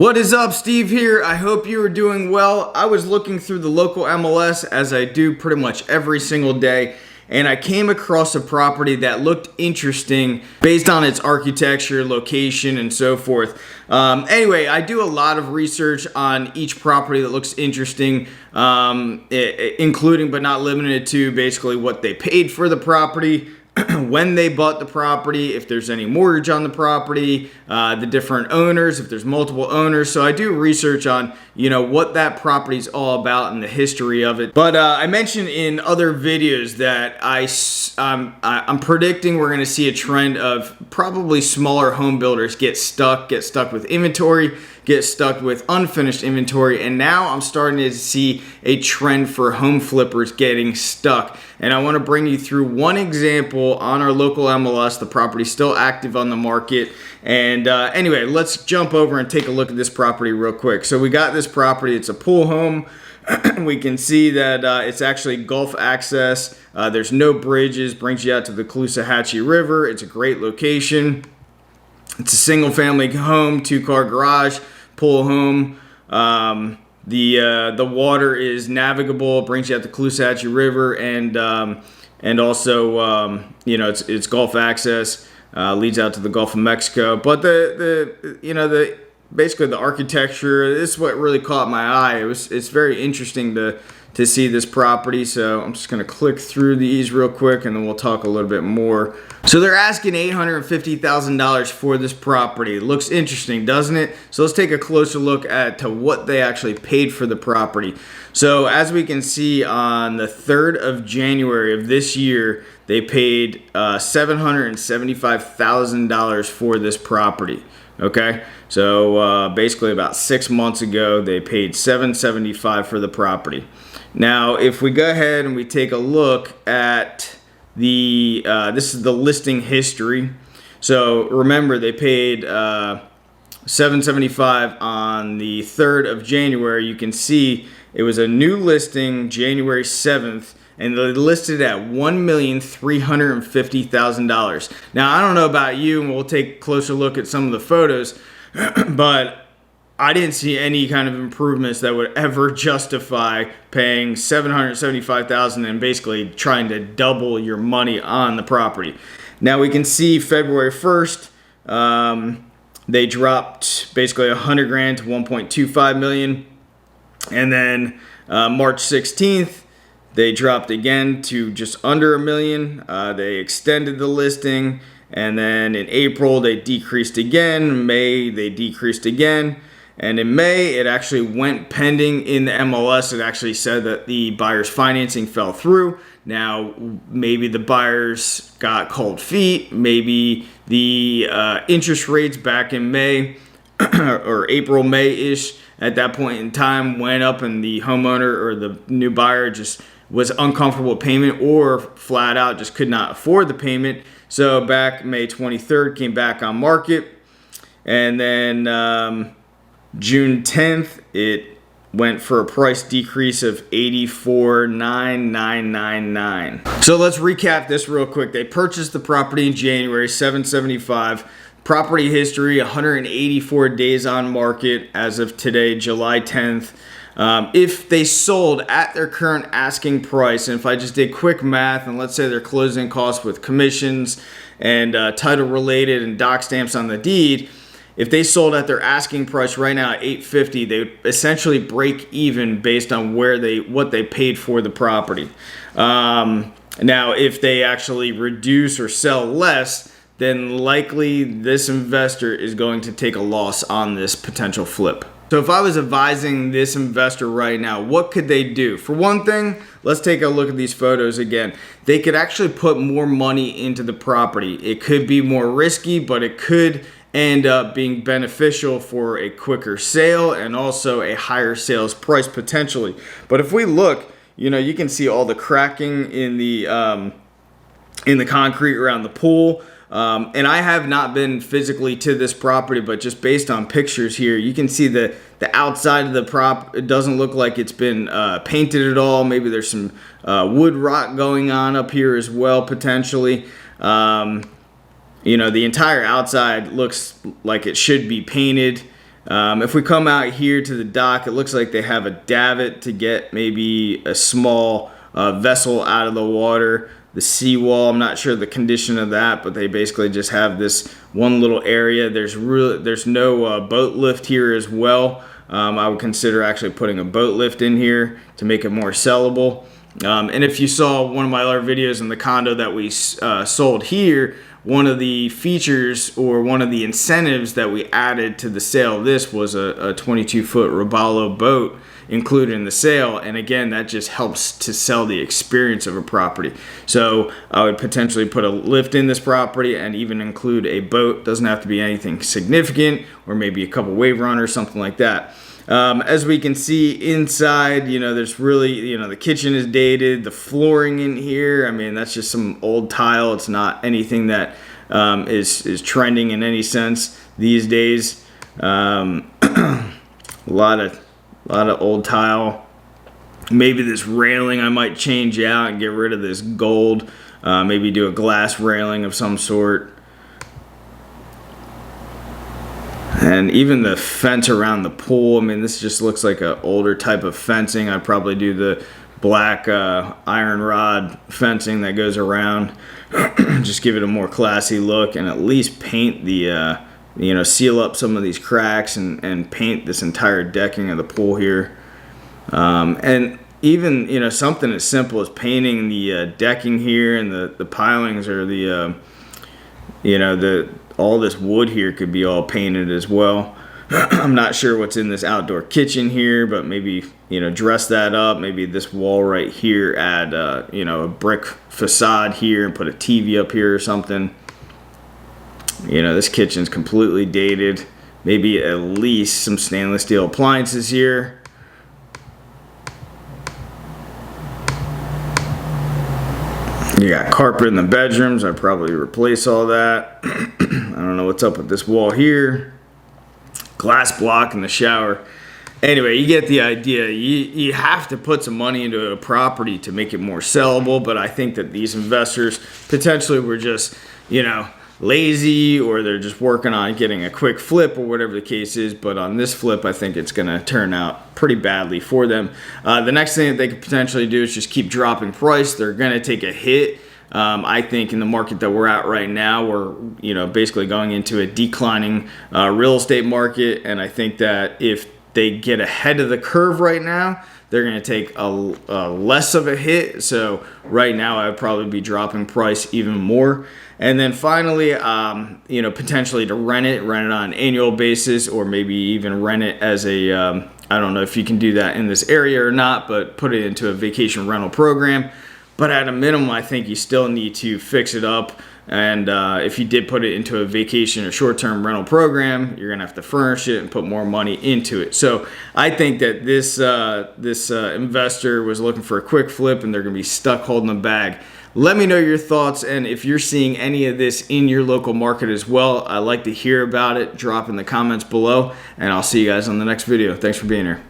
What is up, Steve here. I hope you are doing well. I was looking through the local MLS as I do pretty much every single day, and I came across a property that looked interesting based on its architecture, location, and so forth. Anyway, I do a lot of research on each property that looks interesting, including but not limited to basically what they paid for the property, when they bought the property, if there's any mortgage on the property, the different owners, if there's multiple owners. So I do research on, what that property is all about and the history of it. But I mentioned in other videos that I'm predicting we're going to see a trend of probably smaller home builders get stuck with inventory, get stuck with unfinished inventory, and now I'm starting to see a trend for home flippers getting stuck. And I want to bring you through one example on our local MLS. The property's still active on the market. And anyway, let's jump over and take a look at this property real quick. So we got this property. It's a pool home. We can see that it's actually Gulf access. There's no bridges, brings you out to the Caloosahatchee River. It's a great location. It's a single family home, 2-car garage, pool home. The water is navigable, brings you out to the Caloosahatchee River, and also it's Gulf access, leads out to the Gulf of Mexico. But basically the architecture, this is what really caught my eye. It's very interesting to see this property. So I'm just going to click through these real quick and then we'll talk a little bit more. So they're asking $850,000 for this property. Looks interesting, doesn't it? So let's take a closer look to what they actually paid for the property. So as we can see, on the 3rd of January of this year, they paid $775,000 for this property. Okay, so basically about 6 months ago, they paid $775,000 for the property. Now, if we go ahead and we take a look at this is the listing history. So remember, they paid $775,000 on the 3rd of January. You can see it was a new listing January 7th, and they listed at $1,350,000. Now, I don't know about you, and we'll take a closer look at some of the photos, but I didn't see any kind of improvements that would ever justify paying $775,000 and basically trying to double your money on the property. Now we can see February 1st, they dropped basically $100,000 to $1.25 million, and then March 16th, they dropped again to just under $1 million. They extended the listing, and then in April they decreased again. May they decreased again. And in May, it actually went pending in the MLS. It actually said that the buyer's financing fell through. Now, maybe the buyers got cold feet. Maybe the interest rates back in May or April, May-ish at that point in time went up, and the homeowner or the new buyer just was uncomfortable with payment or flat out just could not afford the payment. So back May 23rd, came back on market. And then June 10th, it went for a price decrease of $84,999. So let's recap this real quick. They purchased the property in January, $775,000. Property history, 184 days on market as of today, July 10th. If they sold at their current asking price, and if I just did quick math, and let's say their closing costs with commissions and title related and doc stamps on the deed, if they sold at their asking price right now at $850,000, they would essentially break even based on what they paid for the property. Now, if they actually reduce or sell less, then likely this investor is going to take a loss on this potential flip. So if I was advising this investor right now, what could they do? For one thing, let's take a look at these photos again. They could actually put more money into the property. It could be more risky, but it could end up being beneficial for a quicker sale and also a higher sales price potentially. But if we look, you can see all the cracking in the concrete around the pool. And I have not been physically to this property, but just based on pictures here, you can see the outside of the prop. It doesn't look like it's been painted at all. Maybe there's some wood rot going on up here as well, potentially. The entire outside looks like it should be painted. If we come out here to the dock, it looks like they have a davit to get maybe a small vessel out of the water. The seawall, I'm not sure the condition of that, but they basically just have this one little area. There's no boat lift here as well. I would consider actually putting a boat lift in here to make it more sellable. And if you saw one of my other videos in the condo that we sold here, one of the features or one of the incentives that we added to the sale of this was a 22-foot Robalo boat included in the sale. And again, that just helps to sell the experience of a property. So I would potentially put a lift in this property and even include a boat. Doesn't have to be anything significant, or maybe a couple wave runners, something like that. As we can see inside, there's really, the kitchen is dated. The flooring in here, I mean, that's just some old tile. It's not anything that is trending in any sense these days. A lot of old tile. Maybe this railing I might change out and get rid of this gold. Maybe do a glass railing of some sort. And even the fence around the pool, I mean, this just looks like an older type of fencing. I'd probably do the black iron rod fencing that goes around. Just give it a more classy look, and at least paint the, seal up some of these cracks and paint this entire decking of the pool here. And even, something as simple as painting the decking here and the pilings, or the, all this wood here could be all painted as well. I'm not sure what's in this outdoor kitchen here, but maybe, dress that up. Maybe this wall right here, add, a brick facade here and put a TV up here or something. This kitchen's completely dated. Maybe at least some stainless steel appliances here. You got carpet in the bedrooms. I'd probably replace all that. I don't know what's up with this wall here. Glass block in the shower. Anyway, you get the idea. You have to put some money into a property to make it more sellable, but I think that these investors potentially were just, lazy, or they're just working on getting a quick flip, or whatever the case is. But on this flip, I think it's going to turn out pretty badly for them. The next thing that they could potentially do is just keep dropping price. They're going to take a hit. I think in the market that we're at right now, we're basically going into a declining real estate market, and I think that if they get ahead of the curve right now, they're going to take a less of a hit. So right now, I would probably be dropping price even more. And then finally, potentially to rent it on an annual basis, or maybe even rent it as a, I don't know if you can do that in this area or not, but put it into a vacation rental program. But at a minimum, I think you still need to fix it up. And if you did put it into a vacation or short-term rental program, you're gonna have to furnish it and put more money into it. So I think that this investor was looking for a quick flip, and they're gonna be stuck holding the bag. Let me know your thoughts, and if you're seeing any of this in your local market as well, I'd like to hear about it. Drop in the comments below, and I'll see you guys on the next video. Thanks for being here.